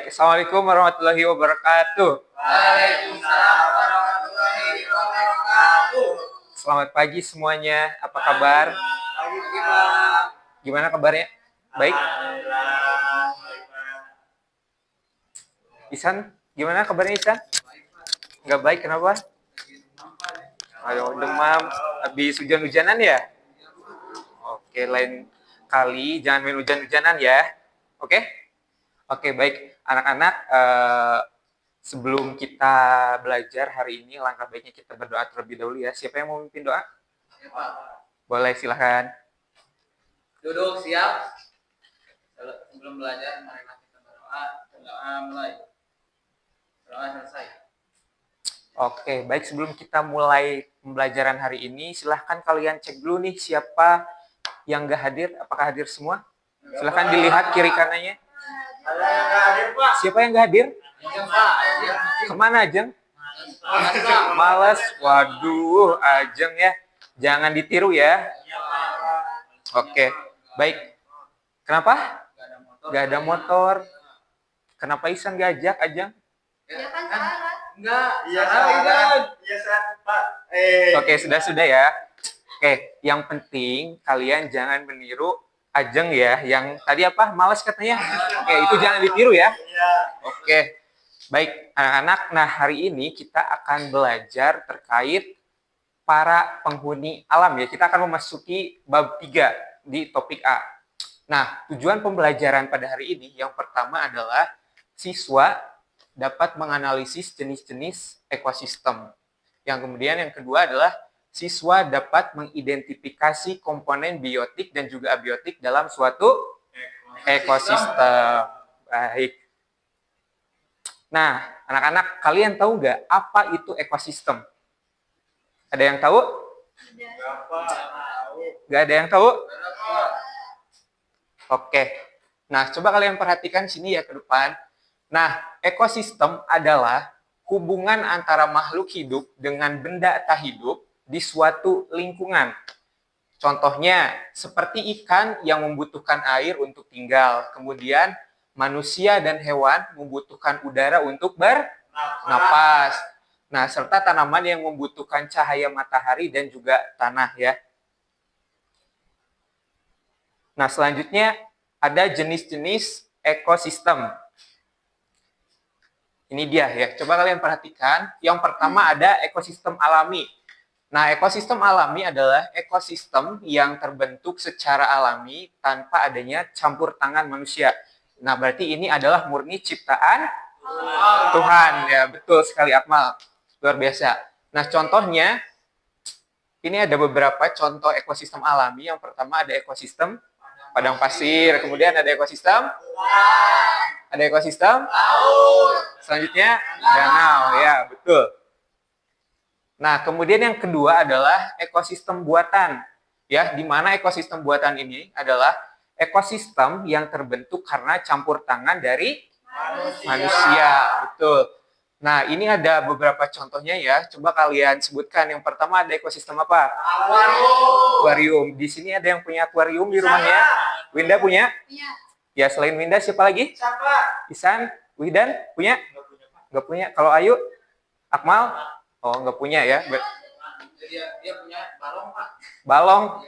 Baik, Assalamualaikum warahmatullahi wabarakatuh. Waalaikumsalam warahmatullahi wabarakatuh. Selamat pagi semuanya. Apa kabar? Pagi Pak. Gimana kabarnya? Baik. Alhamdulillah. Isan, gimana kabarnya Isan? Nggak baik, kenapa? Ayo, demam. Habis hujan-hujanan ya? Oke, lain kali jangan main hujan-hujanan ya. Oke? Oke, baik. Anak-anak, sebelum kita belajar hari ini, langkah baiknya kita berdoa terlebih dahulu ya. Siapa yang mau memimpin doa? Boleh, silahkan. Duduk siap. Sebelum belajar, marilah kita berdoa. Berdoa mulai. Berdoa selesai. Oke, baik. Sebelum kita mulai pembelajaran hari ini, silahkan kalian cek dulu nih siapa yang nggak hadir. Apakah hadir semua? Silahkan dilihat kiri kanannya. Ada yang nggak hadir Pak? Siapa yang nggak hadir? Kemana Ajeng? Males. Waduh, Ajeng ya. Jangan ditiru ya. Oke, baik. Kenapa? Nggak ada motor. Kenapa Isan nggak ajak Ajeng? Ya kan syarat. Enggak. Iya syarat. Iya syarat Pak. Oke, sudah ya. Oke, yang penting kalian jangan meniru Ajeng ya, yang tadi apa? Males katanya. Oke, itu jangan ditiru ya. Oke. Baik, anak-anak. Nah, hari ini kita akan belajar terkait para penghuni alam ya. Kita akan memasuki bab 3 di topik A. Nah, tujuan pembelajaran pada hari ini yang pertama adalah siswa dapat menganalisis jenis-jenis ekosistem. Yang kemudian yang kedua adalah siswa dapat mengidentifikasi komponen biotik dan juga abiotik dalam suatu ekosistem. Baik. Nah, anak-anak, kalian tahu nggak apa itu ekosistem? Ada yang tahu? Nggak ada yang tahu? Oke. Nah, coba kalian perhatikan sini ya ke depan. Nah, ekosistem adalah hubungan antara makhluk hidup dengan benda tak hidup di suatu lingkungan. Contohnya, seperti ikan yang membutuhkan air untuk tinggal. Kemudian, manusia dan hewan membutuhkan udara untuk bernapas. Nah, serta tanaman yang membutuhkan cahaya matahari dan juga tanah ya. Nah, selanjutnya ada jenis-jenis ekosistem. Ini dia ya. Coba kalian perhatikan. Yang pertama ada ekosistem alami. Nah, ekosistem alami adalah ekosistem yang terbentuk secara alami tanpa adanya campur tangan manusia. Nah, berarti ini adalah murni ciptaan Tuhan. Ya, betul sekali Akmal. Luar biasa. Nah, contohnya ini ada beberapa contoh ekosistem alami. Yang pertama ada ekosistem padang pasir, kemudian ada ekosistem Laut. Selanjutnya danau, ya betul. Nah, kemudian yang kedua adalah ekosistem buatan. Ya, di mana ekosistem buatan ini adalah ekosistem yang terbentuk karena campur tangan dari manusia. Betul. Nah, ini ada beberapa contohnya ya. Coba kalian sebutkan. Yang pertama ada ekosistem apa? Akuarium. Di sini ada yang punya akuarium di rumahnya? Winda punya? Iya. Ya, selain Winda siapa lagi? Siapa? Isan, Widan punya? Nggak punya. Kalau Ayu? Akmal? Oh, nggak punya ya. Dia punya balong Pak. Balong?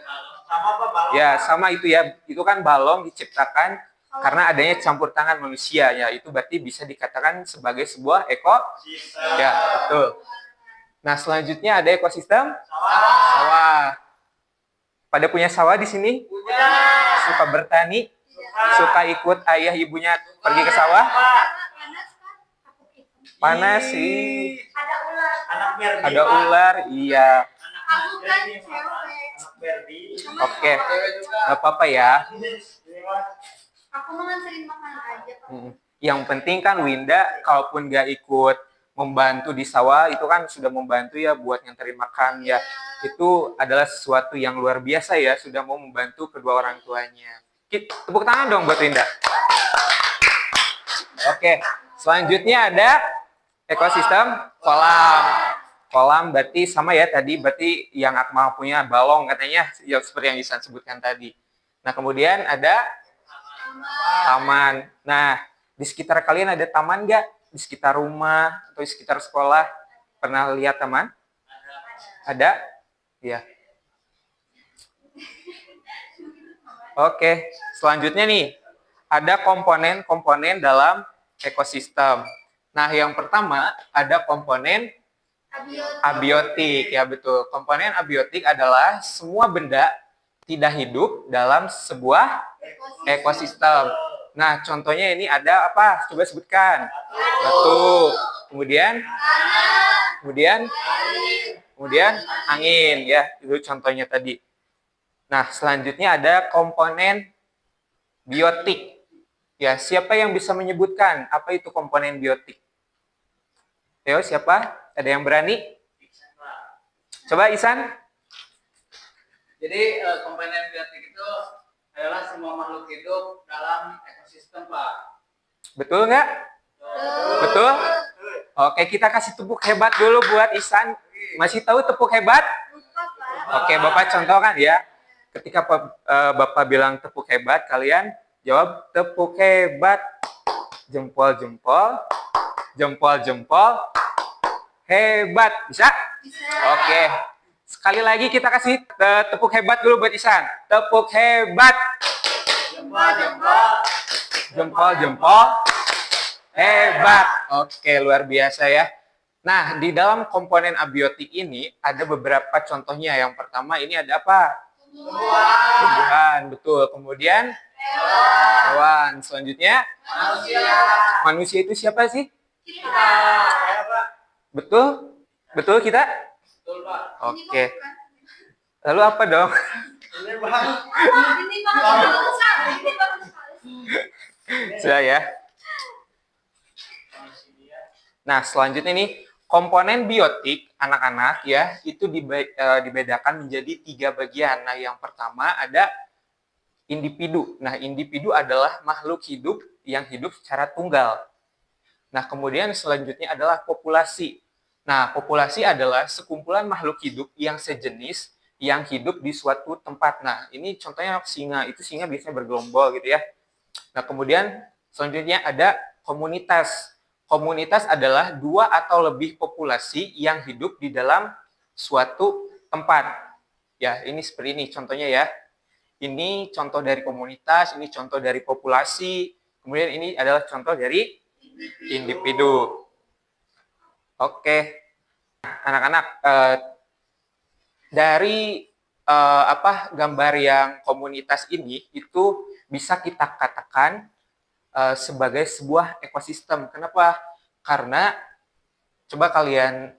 Sama apa balong? Ya, sama itu ya. Itu kan balong diciptakan karena adanya campur tangan manusia. Ya, itu berarti bisa dikatakan sebagai sebuah ekosistem. Ya, betul. Nah, selanjutnya ada ekosistem sawah. Pada punya sawah di sini? Punya. Suka bertani? Suka ikut ayah ibunya pergi ke sawah? Panas sih. Ada ular. Anak Berdi. Ada ular, iya. Aku kan cewek. Anak Berdi. Oke, Cewek juga. nggak apa-apa ya. Aku mau nganterin makanan aja Pak. Yang penting kan Winda, kalaupun nggak ikut membantu di sawah, itu kan sudah membantu ya buat nganterin makan ya. Itu adalah sesuatu yang luar biasa ya, sudah mau membantu kedua orang tuanya. Tepuk tangan dong buat Winda. Oke, selanjutnya ada ekosistem kolam. Kolam berarti sama ya tadi, berarti yang Akmal punya balong katanya, ya seperti yang Isan sebutkan tadi. Nah, kemudian ada taman. Nah, Di sekitar kalian ada taman nggak? Di sekitar rumah atau di sekitar sekolah? Pernah lihat taman? Ada? Ya. Oke, selanjutnya nih, ada komponen-komponen dalam ekosistem. Nah, yang pertama ada komponen abiotik, ya betul. Komponen abiotik adalah semua benda tidak hidup dalam sebuah ekosistem. Nah, contohnya ini ada apa? Coba sebutkan. Batu. Kemudian angin, ya. Itu contohnya tadi. Nah, selanjutnya ada komponen biotik. Ya, siapa yang bisa menyebutkan apa itu komponen biotik? Ayo, siapa? Ada yang berani? Coba Isan. Jadi komponen biotik itu adalah semua makhluk hidup dalam ekosistem, Pak. Betul nggak? Betul? Oke, kita kasih tepuk hebat dulu buat Isan. Masih tahu tepuk hebat? Oke, Bapak contohkan ya. Ketika Bapak bilang tepuk hebat, kalian jawab tepuk hebat. Jempol-jempol, jempol-jempol, hebat. Bisa? Oke. Sekali lagi kita kasih tepuk hebat dulu buat Isan. Tepuk hebat. Jempol-jempol, hebat. Oke, luar biasa ya. Nah, di dalam komponen abiotik ini ada beberapa contohnya. Yang pertama ini ada apa? Tumbuhan, betul. Kemudian hewan. Selanjutnya manusia itu siapa sih? Betul? Betul kita? Betul, Pak. Oke. Lalu apa dong? Ini bang. Ini bagus sekali. Sudah ya. Nah, selanjutnya nih komponen biotik anak-anak ya itu dibedakan menjadi 3 bagian. Nah, yang pertama ada individu. Nah, individu adalah makhluk hidup yang hidup secara tunggal. Nah, kemudian selanjutnya adalah populasi. Nah, populasi adalah sekumpulan makhluk hidup yang sejenis yang hidup di suatu tempat. Nah, ini contohnya singa. Itu singa biasanya bergelombol gitu ya. Nah, kemudian selanjutnya ada komunitas. Komunitas adalah 2 atau lebih populasi yang hidup di dalam suatu tempat. Ya, ini seperti ini contohnya ya. Ini contoh dari komunitas, ini contoh dari populasi, kemudian ini adalah contoh dari individu. Oke. Anak-anak, dari gambar yang komunitas ini itu bisa kita katakan sebagai sebuah ekosistem. Kenapa? Karena coba kalian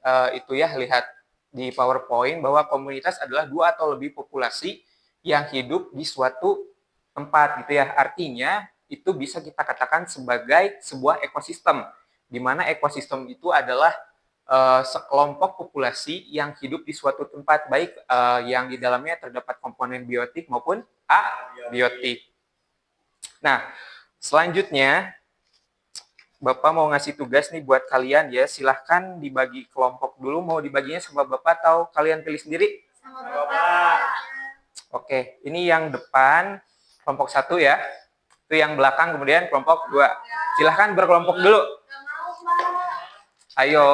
lihat di PowerPoint bahwa komunitas adalah 2 atau lebih populasi yang hidup di suatu tempat gitu ya. Artinya itu bisa kita katakan sebagai sebuah ekosistem, di mana ekosistem itu adalah sekelompok populasi yang hidup di suatu tempat, baik yang di dalamnya terdapat komponen biotik maupun abiotik. Nah, selanjutnya Bapak mau ngasih tugas nih buat kalian ya. Silahkan dibagi kelompok dulu. Mau dibaginya sama Bapak atau kalian pilih sendiri? Sama Bapak. Oke, ini yang depan kelompok 1 ya. Itu yang belakang kemudian kelompok 2. Silahkan berkelompok dulu. Nggak mau, Pak. Ayo.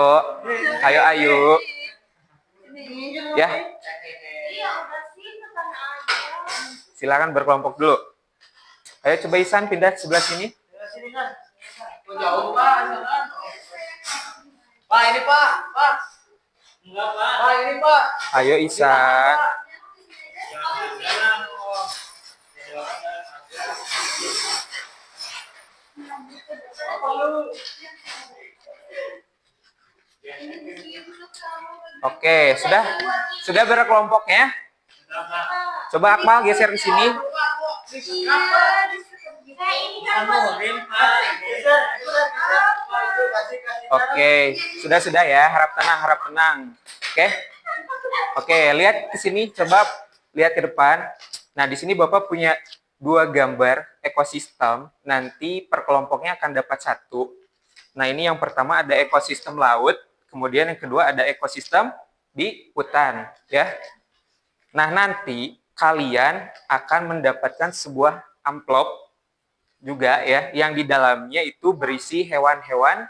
Ya, Iya, udah sih, kesana aja. silahkan berkelompok dulu. Ayo coba Isan pindah sebelah sini. Sini kan. Oh, jauh, Pak. Sana. Pak, ini Pak. Pak. Enggak pak. Pak, ini Pak. Ayo Isan. Oke, sudah berkelompoknya? Coba Akmal geser ke sini. Oke, sudah ya, harap tenang. Oke, lihat ke sini, coba lihat ke depan. Nah, di sini Bapak punya 2 gambar ekosistem. Nanti per kelompoknya akan dapat 1. Nah, ini yang pertama ada ekosistem laut, kemudian yang kedua ada ekosistem di hutan, ya. Nah, nanti kalian akan mendapatkan sebuah amplop juga ya, yang di dalamnya itu berisi hewan-hewan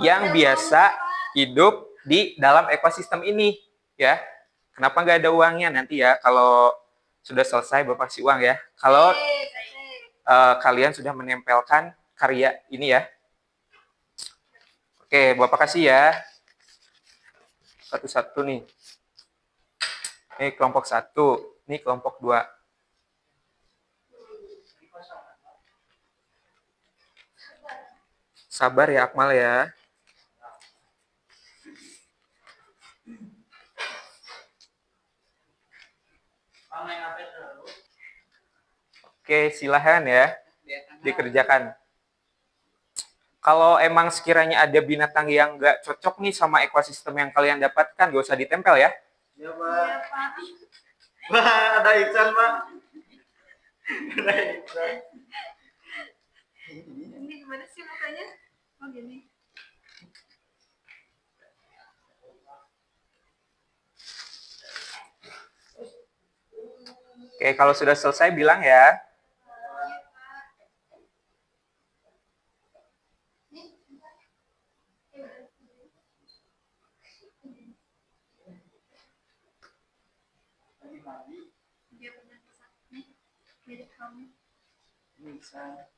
yang biasa hidup di dalam ekosistem ini ya. Kenapa nggak ada uangnya nanti ya? Kalau sudah selesai Bapak kasih uang ya. Kalau kalian sudah menempelkan karya ini ya. Oke, Bapak kasih ya. Satu-satu nih. Ini kelompok 1, ini kelompok 2. Sabar ya Akmal ya. Oke, silahkan ya dikerjakan. Kalau emang sekiranya ada binatang yang nggak cocok nih sama ekosistem yang kalian dapatkan, gak usah ditempel ya. Ya, Pak. Pak, ada Iksan, Pak. Ada Iksan. Ini gimana sih mukanya? Oh gini. Oke, kalau sudah selesai bilang ya. Dia punya nih, mirip kamu. Iksan.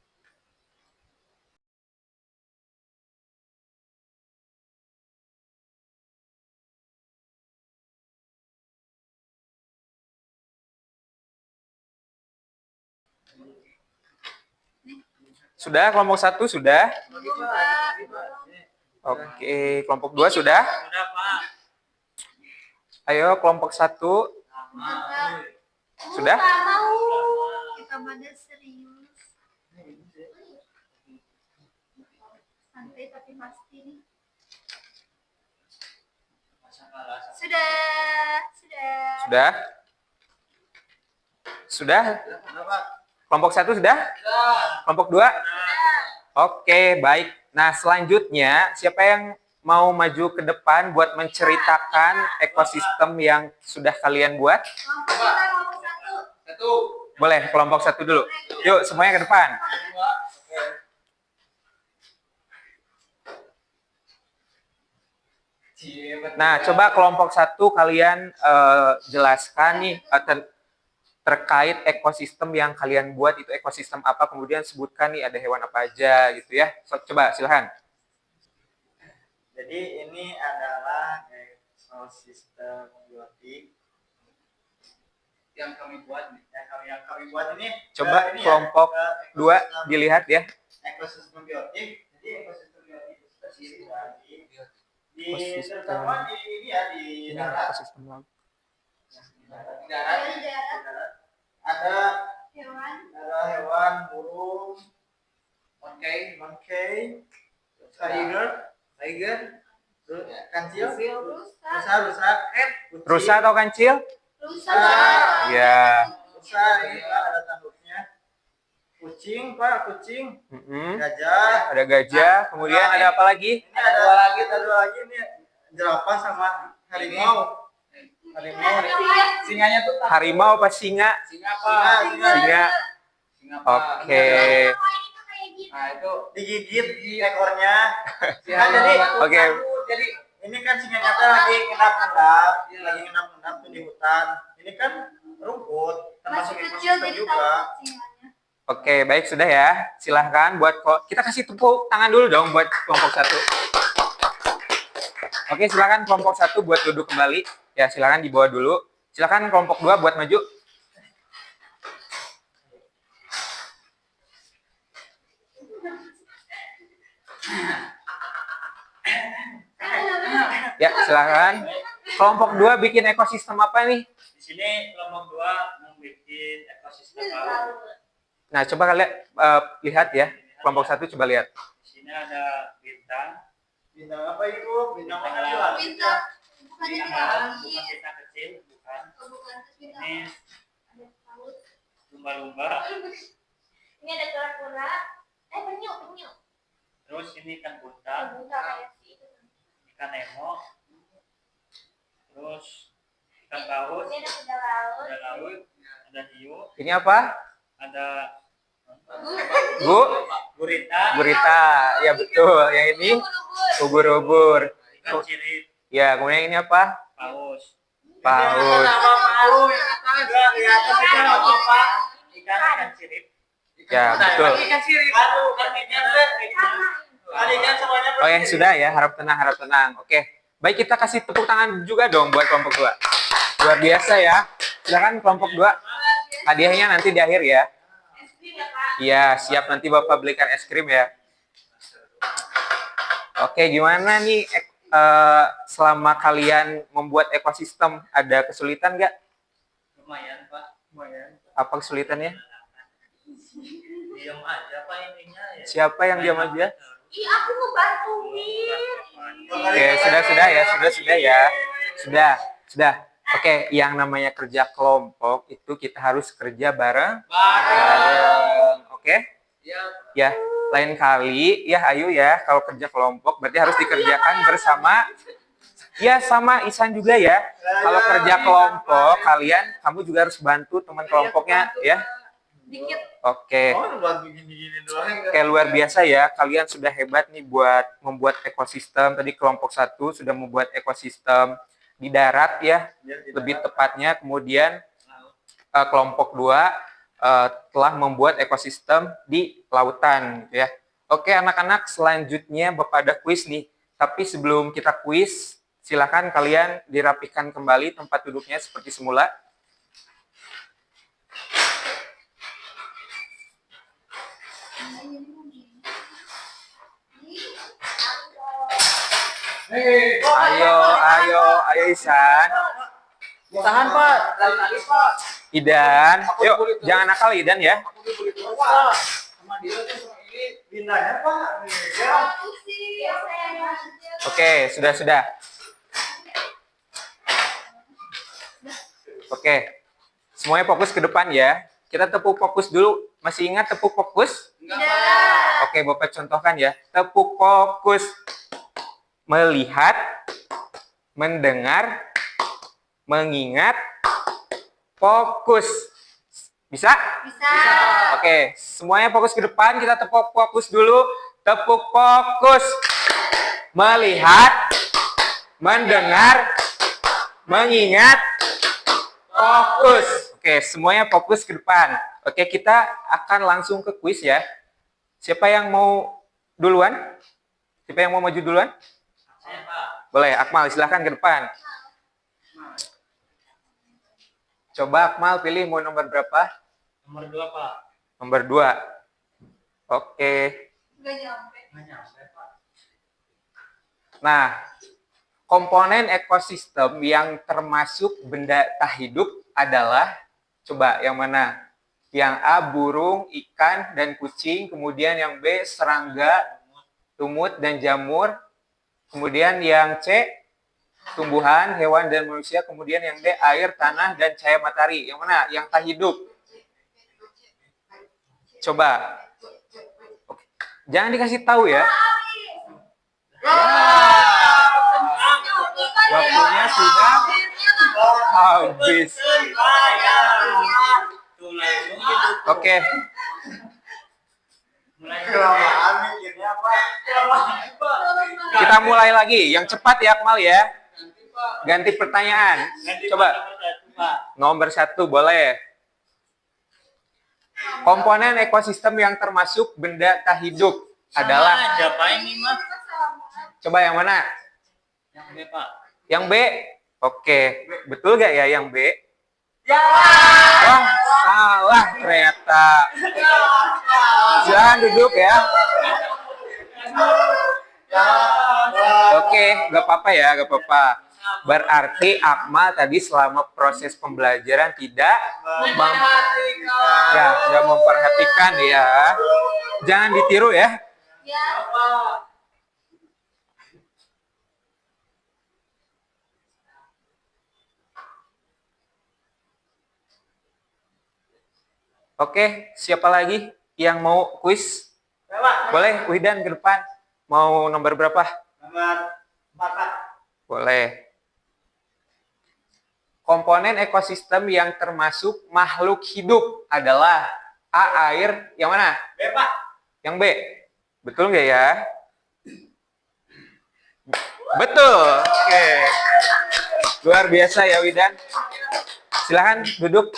Sudah kelompok 1 sudah? Belum, Pak. Oke, kelompok 2 sudah? Sudah, Pak. Ayo kelompok 1 sudah? Pak, mau. Kita pada serius. Santai tapi pasti nih. Sudah. Sudah? Sudah? Kelompok 1 sudah? Kelompok 2? Oke, baik. Nah, selanjutnya siapa yang mau maju ke depan buat menceritakan ekosistem yang sudah kalian buat? Kelompok satu. Boleh, kelompok 1 dulu. Yuk, semuanya ke depan. Nah, coba kelompok 1 kalian jelaskan nih terkait ekosistem yang kalian buat itu ekosistem apa, kemudian sebutkan nih ada hewan apa aja gitu ya. Coba silahkan. Jadi ini adalah ekosistem biotik yang kami buat. yang kami buat ini. Coba ini kelompok 2 dilihat ya. Ekosistem biotik. Jadi ekosistem biotik itu terdiri dari Ekosistem. terutama di ini ya di Ini darat. ekosistem laut. Di darat ada hewan, burung, monkey, tiger, kancil, rusa, kucing, Rusa atau kancil? Rusa. Ya. rusa, ini Pak, ada tanduknya. Kucing, Pak, kucing, Mm-mm. gajah. Ada gajah, kemudian ada apa lagi? Ini ada dua lagi nih, jerapah sama harimau. Singanya tuh Harimau apa singa? singa apa? Singa. Oke. Nah, itu Digigit ekornya. Nah, Oke. jadi ini kan singanya tuh lagi ngendap-ngendap, tuh di hutan. Ini kan rumput, termasuk Masih kecil ekosistem jadi juga. takut singanya. Oke, baik sudah ya. Silahkan buat kita kasih tepuk tangan dulu dong buat kelompok 1. Oke, silakan kelompok 1 buat duduk kembali. Ya, silakan dibawa dulu. Silakan kelompok 2 buat maju. Ya, silakan. Kelompok 2 bikin ekosistem apa nih? Di sini kelompok 2 membuat ekosistem laut. Nah, coba kalian lihat ya. Kelompok 1 coba lihat. Di sini ada bintang. Bintang apa itu? Bintang mana? Bintang. Bukannya Bintang di laut, langit. bukan bintang kecil, bukan. Oh, bukan. Terus bintang Ini apa? Ada laut. lumba-lumba. Ini ada kura-kura. Penyu. Terus ini ikan buntal, Buntal kayak sih. ikan nemo. Terus ikan paus, Ini ada kuda laut. ada laut, ada hiu, Ini apa? ada Gurita. Gurita. Ya betul. Yang ini ubur-ubur. Ikan sirip. Ya, kemudian ini apa? Paus. Paus. Enggak, di atas itu apa, Pak? Ikan sirip. Ya, betul. Ikan sirip. Aduh, ikan semuanya. Oh ya, sudah ya. Harap tenang, harap tenang. Oke. Baik, kita kasih tepuk tangan juga dong buat kelompok 2. Luar biasa ya. Silakan kelompok 2. Hadiahnya nanti di akhir ya. Iya, siap, nanti Bapak belikan es krim ya. Oke, gimana nih selama kalian membuat ekosistem, ada kesulitan nggak? Lumayan, Pak. Lumayan. Apa kesulitannya? Diam aja, Pak, intinya ya. Siapa yang diam aja? Ih, aku ngebantuin. Oke, sudah ya. Sudah. Oke, yang namanya kerja kelompok itu kita harus kerja bareng. Oke? Ya, lain kali ya ayo ya kalau kerja kelompok berarti harus dikerjakan bersama. Ya, sama Ihsan juga ya. Kalau kerja kelompok kamu juga harus bantu teman kelompoknya ya. Dikit. Oke. Bantu gini-gini doang. Oke, luar biasa ya. Kalian sudah hebat nih buat membuat ekosistem. Tadi kelompok 1 sudah membuat ekosistem di darat ya, lebih tepatnya. Kemudian kelompok 2 telah membuat ekosistem di lautan gitu ya. Oke, anak-anak, selanjutnya Bapak ada kuis nih. Tapi sebelum kita kuis, silakan kalian dirapikan kembali tempat duduknya seperti semula. Ayo Ihsan. Tahan, Pak. Dari tadi, Pak. Idan, yuk jangan nakal Idan ya. Sama dia tuh sama ini pindahnya, Pak. Ya. Oke, sudah. Oke, semuanya fokus ke depan ya. Kita tepuk fokus dulu. Masih ingat tepuk fokus? Oke, Bapak contohkan ya. Tepuk fokus. Melihat, mendengar, mengingat, fokus. Bisa? Bisa. Oke, semuanya fokus ke depan. Kita tepuk fokus dulu. Tepuk fokus. Melihat, mendengar, mengingat, fokus. Oke, semuanya fokus ke depan. Oke, kita akan langsung ke kuis ya. Siapa yang mau duluan? Siapa yang mau maju duluan? Saya, Pak. Boleh, Akmal, silahkan ke depan. Coba Akmal pilih mau nomor berapa? Nomor 2, Pak. Nomor 2. Oke. Nggak nyampe. Nggak nyampe, Pak. Nah, komponen ekosistem yang termasuk benda tak hidup adalah, coba yang mana? Yang A, burung, ikan, dan kucing. Kemudian yang B, serangga, lumut, dan jamur. Kemudian yang C, tumbuhan, hewan, dan manusia. Kemudian yang D, air, tanah, dan cahaya matahari. Yang mana? Yang tak hidup. Coba. Oke. Jangan dikasih tahu ya. Waktunya sudah habis. Oke. Kelamaan mikirnya, Pak. Kita mulai lagi. Yang cepat ya, Akmal ya. Ganti pertanyaan. Coba. Nomor 1 boleh. Komponen ekosistem yang termasuk benda tak hidup adalah. Siapa ini, Mas? Coba yang mana? Yang B, Pak. Yang B. Oke. Betul gak ya yang B? Ya. Wah, salah ternyata. Jangan duduk ya. Oke, gak apa-apa ya, gak apa-apa. Berarti Akmal tadi selama proses pembelajaran tidak nggak memperhatikan ya. Jangan ditiru ya. Ya. Oke, siapa lagi yang mau kuis? Boleh, Widan ke depan. Mau nomor berapa? Nomor 4. Boleh. Komponen ekosistem yang termasuk makhluk hidup adalah A, air, yang mana? B, Pak. Yang B. Betul nggak ya? Betul. Oke. Luar biasa ya Widan. Silahkan duduk.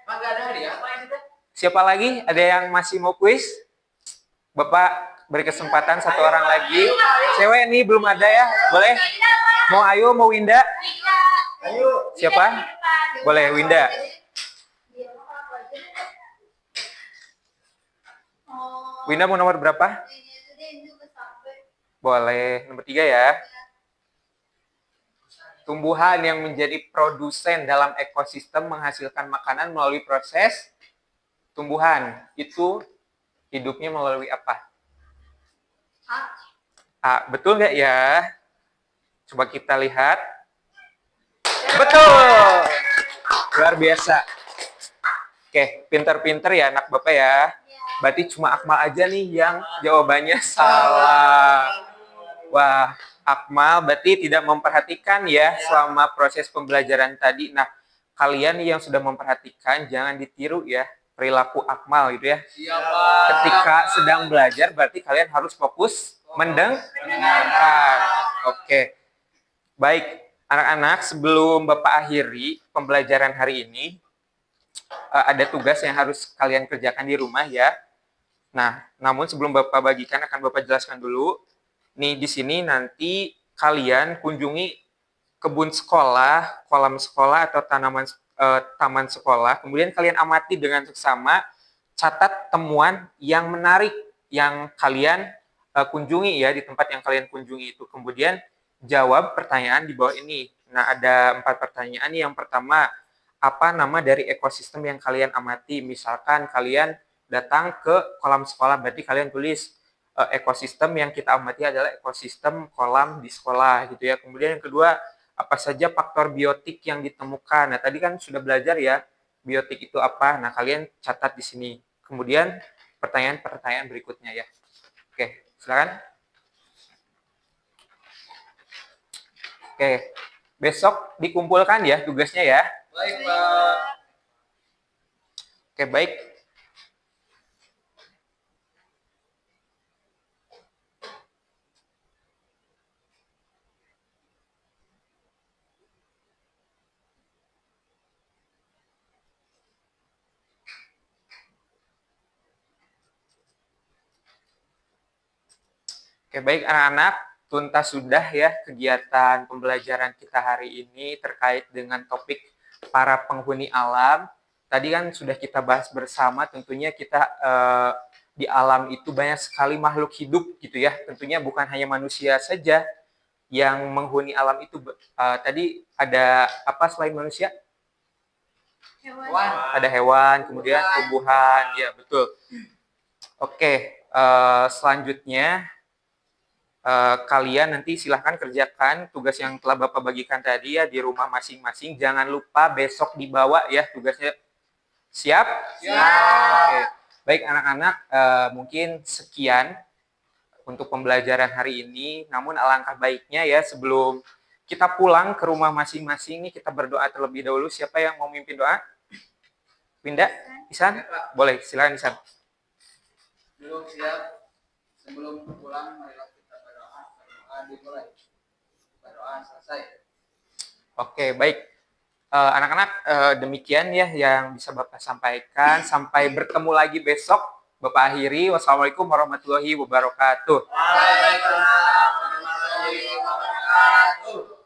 Pak, nggak ada hadiah apa ini teh? Siapa lagi? Ada yang masih mau kuis? Bapak beri kesempatan satu orang lagi. Cewek nih belum ada ya? Boleh? Mau Ayu, mau Winda? Ayo. Siapa? Boleh, Winda. Winda mau nomor berapa? Boleh, nomor 3 ya. Tumbuhan yang menjadi produsen dalam ekosistem menghasilkan makanan melalui proses tumbuhan. Itu hidupnya melalui apa? A. Betul nggak ya? Coba kita lihat. Betul! Luar biasa. Oke, pinter-pinter ya anak Bapak ya. Berarti cuma Akmal aja nih yang jawabannya salah. Wah, Akmal berarti tidak memperhatikan ya selama proses pembelajaran tadi. Nah, kalian nih yang sudah memperhatikan jangan ditiru ya perilaku Akmal gitu ya. Siapa? Ketika sedang belajar berarti kalian harus fokus mendengarkan. Oke. Baik, anak-anak sebelum Bapak akhiri pembelajaran hari ini ada tugas yang harus kalian kerjakan di rumah ya. Nah, namun sebelum Bapak bagikan akan Bapak jelaskan dulu. Nih di sini nanti kalian kunjungi kebun sekolah, kolam sekolah atau taman sekolah. Kemudian kalian amati dengan seksama, catat temuan yang menarik yang kalian kunjungi ya di tempat yang kalian kunjungi itu. Kemudian jawab pertanyaan di bawah ini. Nah, ada 4 pertanyaan. Yang pertama, apa nama dari ekosistem yang kalian amati? Misalkan kalian datang ke kolam sekolah, berarti kalian tulis ekosistem yang kita amati adalah ekosistem kolam di sekolah gitu ya. Kemudian yang kedua, apa saja faktor biotik yang ditemukan. Nah, tadi kan sudah belajar ya, biotik itu apa. Nah, kalian catat di sini. Kemudian pertanyaan-pertanyaan berikutnya ya. Oke, silakan. Oke, besok dikumpulkan ya tugasnya ya. Baik, Pak. Oke, baik. Oke, baik anak-anak, tuntas sudah ya kegiatan pembelajaran kita hari ini terkait dengan topik para penghuni alam. Tadi kan sudah kita bahas bersama, tentunya kita di alam itu banyak sekali makhluk hidup gitu ya. Tentunya bukan hanya manusia saja yang menghuni alam itu. Tadi ada apa selain manusia? Hewan. Ada hewan, kemudian tumbuhan, ya betul. Oke, selanjutnya kalian nanti silahkan kerjakan tugas yang telah Bapak bagikan tadi ya di rumah masing-masing. Jangan lupa besok dibawa ya tugasnya. Siap? Siap. Oke. Baik anak-anak, mungkin sekian untuk pembelajaran hari ini. Namun alangkah baiknya ya sebelum kita pulang ke rumah masing-masing nih kita berdoa terlebih dahulu. Siapa yang mau mimpin doa? Winda? Isan? Boleh, silakan Isan. Duduk siap. Sebelum pulang, marilah kita berdoa. Berdoa dimulai. Berdoa selesai. Oke, baik. Anak-anak, demikian ya yang bisa Bapak sampaikan. Sampai bertemu lagi besok. Bapak akhiri. Wassalamualaikum warahmatullahi wabarakatuh. Waalaikumsalam warahmatullahi wabarakatuh.